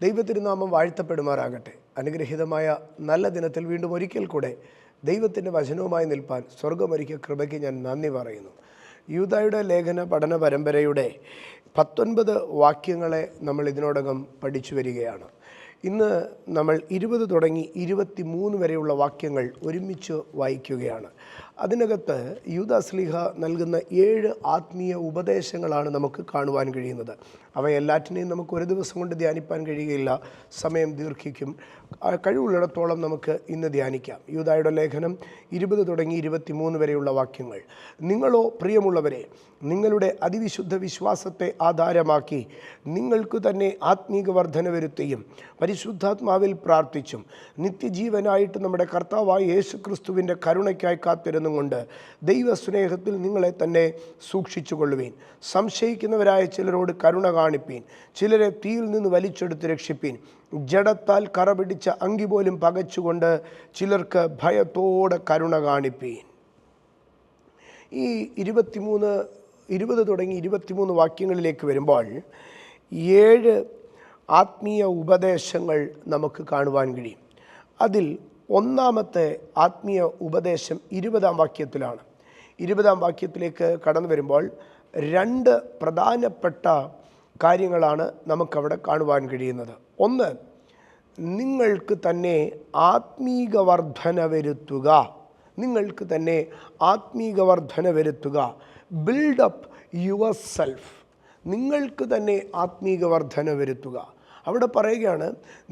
ദൈവത്തിരുനാമം വാഴ്ത്തപ്പെടുമാറാകട്ടെ. അനുഗ്രഹീതമായ നല്ല ദിനത്തിൽ വീണ്ടും ഒരിക്കൽ കൂടെ ദൈവത്തിൻ്റെ വചനവുമായി നിൽപ്പാൻ സ്വർഗമൊരുക്കിയ കൃപയ്ക്ക് ഞാൻ നന്ദി പറയുന്നു. യൂദായുടെ ലേഖന പഠന പരമ്പരയുടെ 19 വാക്യങ്ങളെ നമ്മൾ ഇതിനോടകം പഠിച്ചു വരികയാണ്. ഇന്ന് നമ്മൾ 20 തുടങ്ങി 23 വരെയുള്ള വാക്യങ്ങൾ ഒരുമിച്ച് വായിക്കുകയാണ്. അതിനകത്ത് യൂദാശ്ലീഹ നൽകുന്ന 7 ആത്മീയ ഉപദേശങ്ങളാണ് നമുക്ക് കാണുവാൻ കഴിയുന്നത്. അവയെല്ലാറ്റിനെയും നമുക്ക് ഒരു ദിവസം കൊണ്ട് ധ്യാനിപ്പാൻ കഴിയുകയില്ല, സമയം ദീർഘിക്കും. കഴിവുള്ളിടത്തോളം നമുക്ക് ഇന്ന് ധ്യാനിക്കാം. യൂദായുടെ ലേഖനം 20 തുടങ്ങി 23 വരെയുള്ള വാക്യങ്ങൾ. നിങ്ങളോ പ്രിയമുള്ളവരെ, നിങ്ങളുടെ അതിവിശുദ്ധ വിശ്വാസത്തെ ആധാരമാക്കി നിങ്ങൾക്ക് തന്നെ ആത്മീക വർധന വരുത്തുകയും പരിശുദ്ധാത്മാവിൽ പ്രാർത്ഥിച്ചും നിത്യജീവനായിട്ട് നമ്മുടെ കർത്താവായ യേശു ക്രിസ്തുവിൻ്റെ കരുണയ്ക്കായി കാത്തിരുന്നും കൊണ്ട് ദൈവസ്നേഹത്തിൽ നിങ്ങളെ തന്നെ സൂക്ഷിച്ചു കൊള്ളുവീൻ. സംശയിക്കുന്നവരായ ചിലരോട് കരുണ കാണിപ്പീൻ, ചിലരെ തീയിൽ നിന്ന് വലിച്ചെടുത്ത് രക്ഷിപ്പീൻ. ജഡത്താൽ കറ പിടിച്ച അങ്കി പോലും പകച്ചുകൊണ്ട് ചിലർക്ക് ഭയത്തോടെ കരുണ കാണിപ്പീൻ. ഈ 20 തുടങ്ങി 23 വാക്യങ്ങളിലേക്ക് വരുമ്പോൾ 7 ആത്മീയ ഉപദേശങ്ങൾ നമുക്ക് കാണുവാൻ കഴിയും. അതിൽ ഒന്നാമത്തെ ആത്മീയ ഉപദേശം 20-ാം വാക്യത്തിലാണ്. 20-ാം വാക്യത്തിലേക്ക് കടന്നു വരുമ്പോൾ 2 പ്രധാനപ്പെട്ട കാര്യങ്ങളാണ് നമുക്കവിടെ കാണുവാൻ കഴിയുന്നത്. ഒന്ന്, നിങ്ങൾക്ക് തന്നെ ആത്മീക വർധന വരുത്തുക. നിങ്ങൾക്ക് തന്നെ ആത്മീക വർധന വരുത്തുക. Build up your self. നിങ്ങൾക്ക് തന്നെ ആത്മീക വർധന വരുത്തുക. അവിടെ പറയുകയാണ്,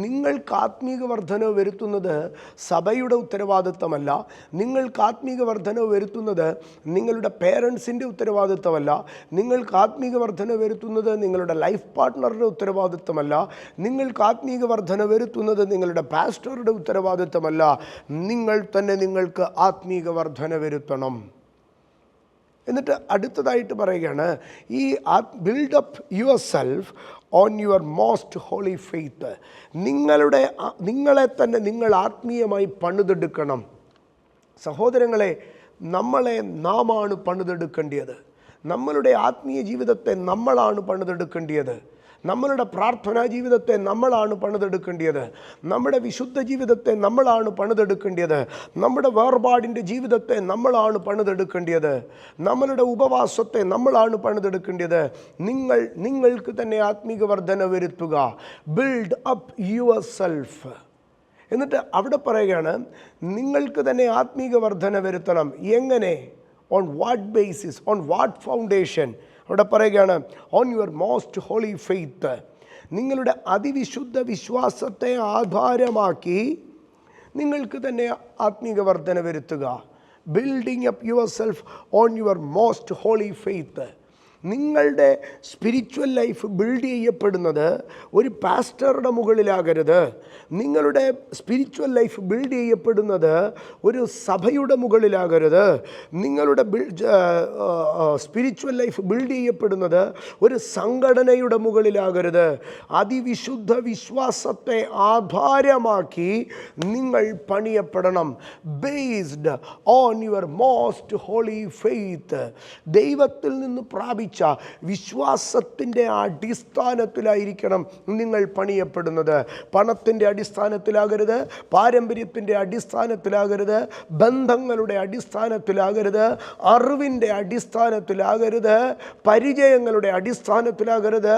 നിങ്ങൾക്ക് ആത്മീക വർധന വരുത്തുന്നത് സഭയുടെ ഉത്തരവാദിത്തമല്ല, നിങ്ങൾക്ക് ആത്മീക വർധന വരുത്തുന്നത് നിങ്ങളുടെ പേരൻസിൻ്റെ ഉത്തരവാദിത്തമല്ല, നിങ്ങൾക്ക് ആത്മീക വർധന വരുത്തുന്നത് നിങ്ങളുടെ ലൈഫ് പാർട്ട്ണറുടെ ഉത്തരവാദിത്തമല്ല, നിങ്ങൾക്ക് ആത്മീക വർധന വരുത്തുന്നത് നിങ്ങളുടെ പാസ്റ്ററുടെ ഉത്തരവാദിത്തമല്ല. നിങ്ങൾ തന്നെ നിങ്ങൾക്ക് ആത്മീക വർധന വരുത്തണം. എന്നിട്ട് അടുത്തതായിട്ട് പറയുകയാണ്, ഈ build up yourself on your most holy faith. നിങ്ങളെ തന്നെ നിങ്ങൾ ആത്മീയമായി പണിതെടുക്കണം. സഹോദരങ്ങളെ, നമ്മളെ നാമാണ് പണിതെടുക്കേണ്ടത്. നമ്മളുടെ ആത്മീയ ജീവിതത്തെ നമ്മളാണ് പണിതെടുക്കേണ്ടത്. നമ്മളുടെ പ്രാർത്ഥനാ ജീവിതത്തെ നമ്മളാണ് പണിതെടുക്കേണ്ടത്. നമ്മുടെ വിശുദ്ധ ജീവിതത്തെ നമ്മളാണ് പണിതെടുക്കേണ്ടത്. നമ്മുടെ വേർപാടിൻ്റെ ജീവിതത്തെ നമ്മളാണ് പണിതെടുക്കേണ്ടത്. നമ്മളുടെ ഉപവാസത്തെ നമ്മളാണ് പണിതെടുക്കേണ്ടത്. നിങ്ങൾക്ക് തന്നെ ആത്മീക വർധന വരുത്തുക. Build up yourself. എന്നിട്ട് അവിടെ പറയുകയാണ്, നിങ്ങൾക്ക് തന്നെ ആത്മീക വർധന വരുത്തണം. എങ്ങനെ? On what basis, on what foundation? അവിടെ പറയുകയാണ്, on your most holy faith. നിങ്ങളുടെ അതിവിശുദ്ധ വിശ്വാസത്തെ ആധാരമാക്കി നിങ്ങൾക്ക് തന്നെ ആത്മീക വർധന വരുത്തുക. Building up yourself on your most holy faith. നിങ്ങളുടെ സ്പിരിച്വൽ ലൈഫ് ബിൽഡ് ചെയ്യപ്പെടുന്നത് ഒരു പാസ്റ്ററുടെ മുകളിലാകരുത്. നിങ്ങളുടെ സ്പിരിച്വൽ ലൈഫ് ബിൽഡ് ചെയ്യപ്പെടുന്നത് ഒരു സഭയുടെ മുകളിലാകരുത്. നിങ്ങളുടെ സ്പിരിച്വൽ ലൈഫ് ബിൽഡ് ചെയ്യപ്പെടുന്നത് ഒരു സംഘടനയുടെ മുകളിലാകരുത്. അതിവിശുദ്ധ വിശ്വാസത്തെ ആധാരമാക്കി നിങ്ങൾ പണിയപ്പെടണം. Based on your most holy faith. ദൈവത്തിൽ നിന്ന് പ്രാപിച്ച വിശ്വാസത്തിൻ്റെ അടിസ്ഥാനത്തിലായിരിക്കണം നിങ്ങൾ പണിയപ്പെടുന്നത്. പണത്തിൻ്റെ അടിസ്ഥാനത്തിലാകരുത്, പാരമ്പര്യത്തിൻ്റെ അടിസ്ഥാനത്തിലാകരുത്, ബന്ധങ്ങളുടെ അടിസ്ഥാനത്തിലാകരുത്, അറിവിൻ്റെ അടിസ്ഥാനത്തിലാകരുത്, പരിചയങ്ങളുടെ അടിസ്ഥാനത്തിലാകരുത്.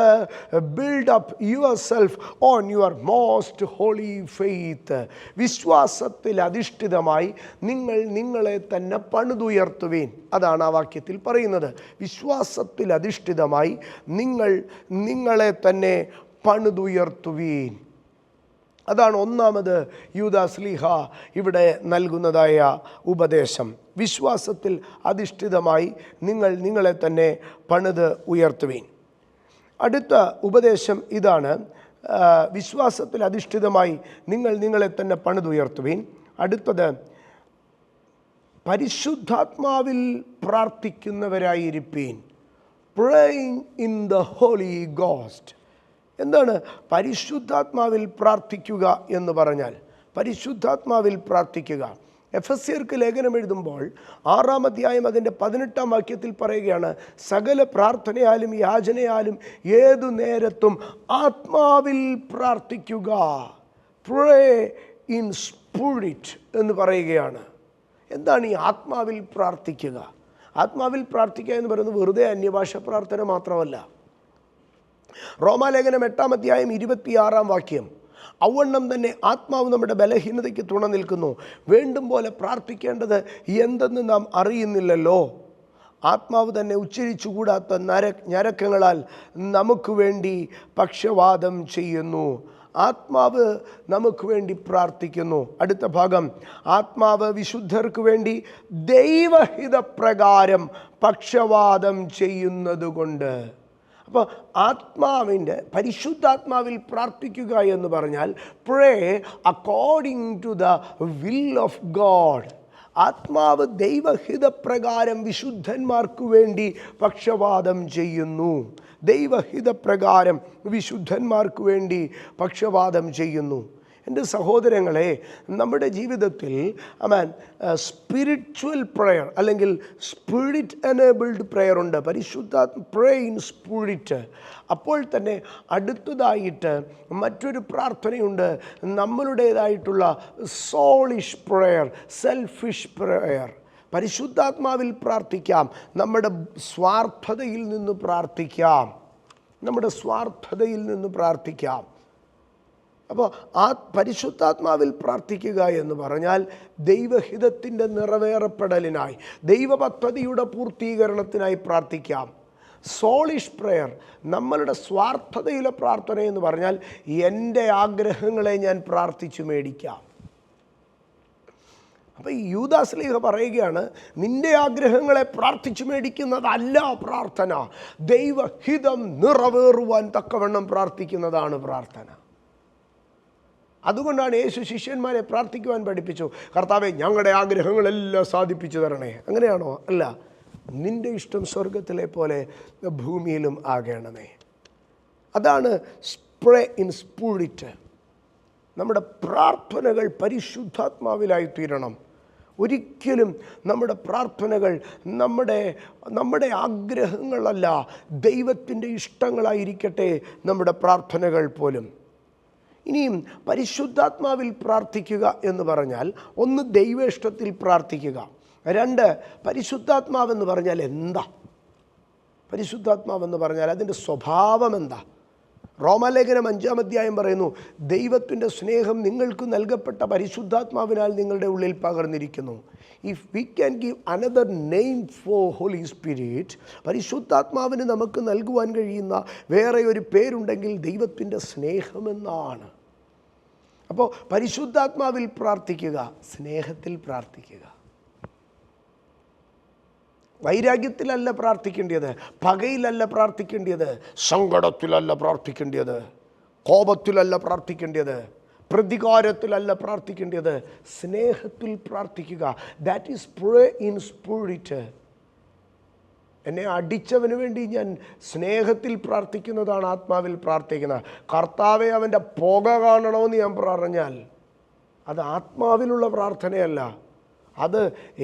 Build up yourself on your most holy faith. വിശ്വാസത്തിൽ അധിഷ്ഠിതമായി നിങ്ങളെ തന്നെ പണിതുയർത്തുവീൻ. അതാണ് ആ വാക്യത്തിൽ പറയുന്നത്. വിശ്വാസത്തിൽ അധിഷ്ഠിതമായി നിങ്ങളെ തന്നെ പണിതുയർത്തുവീൻ. അതാണ് ഒന്നാമത് യൂദാശ്ലീഹ ഇവിടെ നൽകുന്നതായ ഉപദേശം. വിശ്വാസത്തിൽ അധിഷ്ഠിതമായി നിങ്ങളെ തന്നെ പണിത് ഉയർത്തുവീൻ. അടുത്ത ഉപദേശം ഇതാണ്, വിശ്വാസത്തിൽ അധിഷ്ഠിതമായി നിങ്ങളെ തന്നെ പണിതുയർത്തുവീൻ. അടുത്തത്, പരിശുദ്ധാത്മാവിൽ പ്രാർത്ഥിക്കുന്നവരായിരിപ്പീൻ. Praying in the Holy Ghost. എന്താണ് പരിശുദ്ധാത്മാവിൽ പ്രാർത്ഥിക്കുക എന്ന് പറഞ്ഞാൽ? പരിശുദ്ധാത്മാവിൽ പ്രാർത്ഥിക്കുക. എഫെസ്യർക്ക് ലേഖനം എഴുതുമ്പോൾ 6-ാം അധ്യായം അതിൻ്റെ 18-ാം വാക്യത്തിൽ പറയുകയാണ്, സകല പ്രാർത്ഥനയാലും യാചനയാലും ഏതു നേരത്തും ആത്മാവിൽ പ്രാർത്ഥിക്കുക. പ്രേ ഇൻ സ്പിരിറ്റ് എന്ന് പറയുകയാണ്. എന്താണ് ഈ ആത്മാവിൽ പ്രാർത്ഥിക്കുക? ആത്മാവിൽ പ്രാർത്ഥിക്കുക എന്ന് പറയുന്നത് വെറുതെ അന്യഭാഷ പ്രാർത്ഥന മാത്രമല്ല. റോമാലേഖനം 8-ാം അധ്യായം 26-ാം വാക്യം, അവണ്ണം തന്നെ ആത്മാവ് നമ്മുടെ ബലഹീനതയ്ക്ക് തുണ നിൽക്കുന്നു. വേണ്ടും പോലെ പ്രാർത്ഥിക്കേണ്ടത് എന്തെന്ന് നാം അറിയുന്നില്ലല്ലോ. ആത്മാവ് തന്നെ ഉച്ചരിച്ചുകൂടാത്ത ഞരക്കങ്ങളാൽ നമുക്ക് വേണ്ടി പക്ഷവാദം ചെയ്യുന്നു. ആത്മാവ് നമുക്ക് വേണ്ടി പ്രാർത്ഥിക്കുന്നു. അടുത്ത ഭാഗം, ആത്മാവ് വിശുദ്ധർക്ക് വേണ്ടി ദൈവഹിതപ്രകാരം പക്ഷവാദം ചെയ്യുന്നത് കൊണ്ട്. അപ്പോൾ ആത്മാവിൻ്റെ പരിശുദ്ധാത്മാവിൽ പ്രാർത്ഥിക്കുക എന്ന് പറഞ്ഞാൽ pray according to the will of God. ആത്മാവ് ദൈവഹിതപ്രകാരം വിശുദ്ധന്മാർക്ക് വേണ്ടി പക്ഷവാദം ചെയ്യുന്നു. ദൈവഹിതപ്രകാരം വിശുദ്ധന്മാർക്ക് വേണ്ടി പക്ഷവാദം ചെയ്യുന്നു. എൻ്റെ സഹോദരങ്ങളെ, നമ്മുടെ ജീവിതത്തിൽ സ്പിരിച്വൽ പ്രെയർ അല്ലെങ്കിൽ സ്പിരിറ്റ് എനേബിൾഡ് പ്രെയർ ഉണ്ട്. പരിശുദ്ധാത്മ പ്രേ ഇൻ സ്പിരിറ്റ്. അപ്പോൾ തന്നെ അടുത്തതായിട്ട് മറ്റൊരു പ്രാർത്ഥനയുണ്ട്, നമ്മളുടേതായിട്ടുള്ള സോളിഷ് പ്രെയർ, സെൽഫിഷ് പ്രെയർ. പരിശുദ്ധാത്മാവിൽ പ്രാർത്ഥിക്കാം, നമ്മുടെ സ്വാർത്ഥതയിൽ നിന്ന് പ്രാർത്ഥിക്കാം, നമ്മുടെ സ്വാർത്ഥതയിൽ നിന്ന് പ്രാർത്ഥിക്കാം. അപ്പോൾ ആ പരിശുദ്ധാത്മാവിൽ പ്രാർത്ഥിക്കുക എന്ന് പറഞ്ഞാൽ ദൈവഹിതത്തിൻ്റെ നിറവേറപ്പെടലിനായി, ദൈവപദ്ധതിയുടെ പൂർത്തീകരണത്തിനായി പ്രാർത്ഥിക്കാം. സോളിഷ് പ്രെയർ, നമ്മളുടെ സ്വാർത്ഥതയിലെ പ്രാർത്ഥന എന്ന് പറഞ്ഞാൽ എൻ്റെ ആഗ്രഹങ്ങളെ ഞാൻ പ്രാർത്ഥിച്ചു മേടിക്കാം. അപ്പോൾ ഈ യൂദാശ്ലീഹ പറയുകയാണ്, നിൻ്റെ ആഗ്രഹങ്ങളെ പ്രാർത്ഥിച്ചു മേടിക്കുന്നതല്ല പ്രാർത്ഥന, ദൈവഹിതം നിറവേറുവാൻ തക്കവണ്ണം പ്രാർത്ഥിക്കുന്നതാണ് പ്രാർത്ഥന. അതുകൊണ്ടാണ് യേശു ശിഷ്യന്മാരെ പ്രാർത്ഥിക്കുവാൻ പഠിപ്പിച്ചു, കർത്താവേ ഞങ്ങളുടെ ആഗ്രഹങ്ങളെല്ലാം സാധിപ്പിച്ചു തരണേ. അങ്ങനെയാണോ? അല്ല, നിൻ്റെ ഇഷ്ടം സ്വർഗത്തിലെ പോലെ ഭൂമിയിലും ആകണമേ. അതാണ് പ്രേ ഇൻ സ്പിരിറ്റ്. നമ്മുടെ പ്രാർത്ഥനകൾ പരിശുദ്ധാത്മാവിലായി തീരണം. ഒരിക്കലും നമ്മുടെ പ്രാർത്ഥനകൾ നമ്മുടെ ആഗ്രഹങ്ങളല്ല, ദൈവത്തിൻ്റെ ഇഷ്ടങ്ങളായിരിക്കട്ടെ നമ്മുടെ പ്രാർത്ഥനകൾ പോലും. ഇനിയും പരിശുദ്ധാത്മാവിൽ പ്രാർത്ഥിക്കുക എന്ന് പറഞ്ഞാൽ, ഒന്ന് ദൈവ ഇഷ്ടത്തിൽ പ്രാർത്ഥിക്കുക, രണ്ട് പരിശുദ്ധാത്മാവെന്ന് പറഞ്ഞാൽ എന്താ? പരിശുദ്ധാത്മാവെന്ന് പറഞ്ഞാൽ അതിൻ്റെ സ്വഭാവം എന്താ? റോമാലേഖനം 5-ാം അധ്യായം പറയുന്നു, ദൈവത്തിൻ്റെ സ്നേഹം നിങ്ങൾക്ക് നൽകപ്പെട്ട പരിശുദ്ധാത്മാവിനാൽ നിങ്ങളുടെ ഉള്ളിൽ പകർന്നിരിക്കുന്നു. If we can give another name for Holy Spirit, പരിശുദ്ധാത്മാവിന് നമുക്ക് നൽകുവാൻ കഴിയുന്ന വേറെ ഒരു പേരുണ്ടെങ്കിൽ ദൈവത്തിൻ്റെ സ്നേഹമെന്നാണ്. അപ്പോൾ പരിശുദ്ധാത്മാവിൽ പ്രാർത്ഥിക്കുക, സ്നേഹത്തിൽ പ്രാർത്ഥിക്കുക. വൈരാഗ്യത്തിലല്ല പ്രാർത്ഥിക്കേണ്ടത്, പകയിലല്ല പ്രാർത്ഥിക്കേണ്ടത്, സങ്കടത്തിലല്ല പ്രാർത്ഥിക്കേണ്ടത്, കോപത്തിലല്ല പ്രാർത്ഥിക്കേണ്ടത്, പ്രതികാരത്തിലല്ല പ്രാർത്ഥിക്കേണ്ടത്, സ്നേഹത്തിൽ പ്രാർത്ഥിക്കുക. That is pray in spirit. എന്നെ അടിച്ചവന് വേണ്ടി ഞാൻ സ്നേഹത്തിൽ പ്രാർത്ഥിക്കുന്നതാണ് ആത്മാവിൽ പ്രാർത്ഥിക്കുന്നത്. കർത്താവെ അവൻ്റെ പുക കാണണമെന്ന് ഞാൻ പറഞ്ഞാൽ അത് ആത്മാവിലുള്ള പ്രാർത്ഥനയല്ല, അത്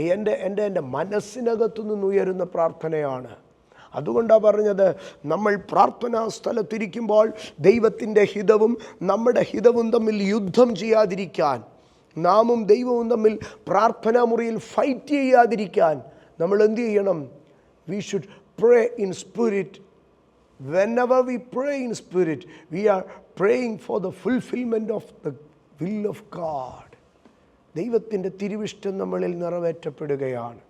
എൻ്റെ മനസ്സിനകത്തു നിന്ന് ഉയരുന്ന പ്രാർത്ഥനയാണ്. അതുകൊണ്ടാണ് പറഞ്ഞത്, നമ്മൾ പ്രാർത്ഥനാ സ്ഥലത്തിരിക്കുമ്പോൾ ദൈവത്തിൻ്റെ ഹിതവും നമ്മുടെ ഹിതവും തമ്മിൽ യുദ്ധം ചെയ്യാതിരിക്കാൻ, നാമും ദൈവവും തമ്മിൽ പ്രാർത്ഥനാ മുറിയിൽ ഫൈറ്റ് ചെയ്യാതിരിക്കാൻ നമ്മൾ എന്ത് ചെയ്യണം? We should pray in spirit. Whenever we pray in spirit, we are praying for the fulfillment of the will of God. ദൈവത്തിൻ്റെ തിരുവിഷ്ടം നമ്മളിൽ നിറവേറ്റപ്പെടുകയാണ്.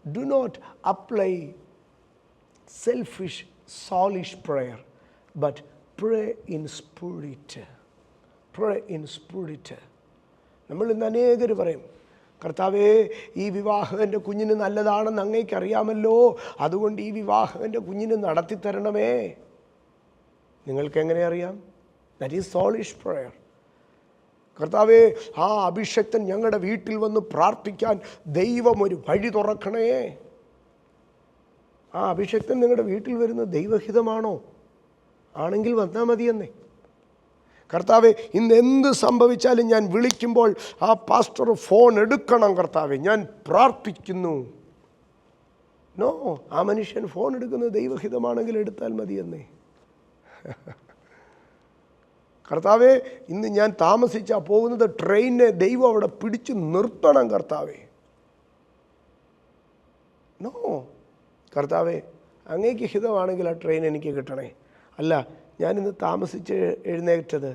Do not apply selfish, soulish prayer, but pray in spirit. Pray in spirit. നമ്മൾ ഇന്ന് അനേകർ പറയും, കർത്താവേ ഈ വിവാഹം എൻ്റെ കുഞ്ഞിന് നല്ലതാണെന്ന് അങ്ങേക്കറിയാമല്ലോ, അതുകൊണ്ട് ഈ വിവാഹം എൻ്റെ കുഞ്ഞിന് നടത്തിത്തരണമേ. നിങ്ങൾക്ക് എങ്ങനെ അറിയാം? That is soulish prayer. കർത്താവേ ആ അഭിഷക്തൻ ഞങ്ങളുടെ വീട്ടിൽ വന്ന് പ്രാർത്ഥിക്കാൻ ദൈവം ഒരു വഴി തുറക്കണേ. ആ അഭിഷക്തൻ നിങ്ങളുടെ വീട്ടിൽ വരുന്ന ദൈവഹിതമാണോ? ആണെങ്കിൽ വന്നാൽ മതിയെന്നേ. കർത്താവെ, ഇന്ന് എന്ത് സംഭവിച്ചാലും ഞാൻ വിളിക്കുമ്പോൾ ആ പാസ്റ്റർ ഫോൺ എടുക്കണം കർത്താവെ, ഞാൻ പ്രാർത്ഥിക്കുന്നു. നോ, ആ മനുഷ്യൻ ഫോൺ എടുക്കുന്നത് ദൈവഹിതമാണെങ്കിൽ എടുത്താൽ മതിയെന്നേ. കർത്താവെ, ഇന്ന് ഞാൻ താമസിച്ചാൽ പോകുന്നത് ട്രെയിനിനെ ദൈവം അവിടെ പിടിച്ചു നിർത്തണം കർത്താവെ. നോ കർത്താവെ, അങ്ങേക്ക് ഹിതമാണെങ്കിൽ ആ ട്രെയിൻ എനിക്ക് കിട്ടണേ. അല്ല, ഞാനിന്ന് താമസിച്ച് എഴുന്നേറ്റത്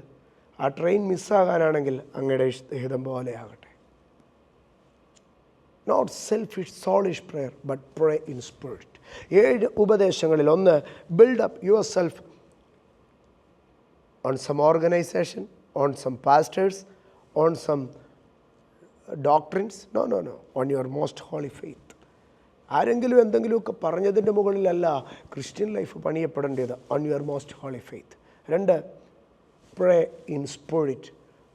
ആ ട്രെയിൻ മിസ്സാകാനാണെങ്കിൽ അങ്ങയുടെ ഹിതം പോലെ ആകട്ടെ. Not selfish soulish prayer but pray in spirit. 7 ഉപദേശങ്ങളിൽ ഒന്ന്, build up yourself on some organization, on some pastors, on some doctrines. No, on your most holy faith. ആരെങ്കിലും എന്തെങ്കിലുമൊക്കെ പറഞ്ഞതിൻ്റെ മുകളിലല്ല ക്രിസ്ത്യൻ ലൈഫ് പണിയപ്പെടേണ്ടത്. on your most holy faith. 2, pray in spirit.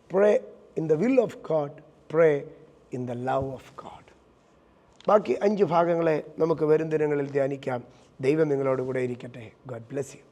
Pray in the will of God. Pray in the love of God. ബാക്കി 5 ഭാഗങ്ങളെ നമുക്ക് വരും ദിനങ്ങളിൽ ധ്യാനിക്കാം. ദൈവം നിങ്ങളോട് കൂടെ ഇരിക്കട്ടെ. God bless you.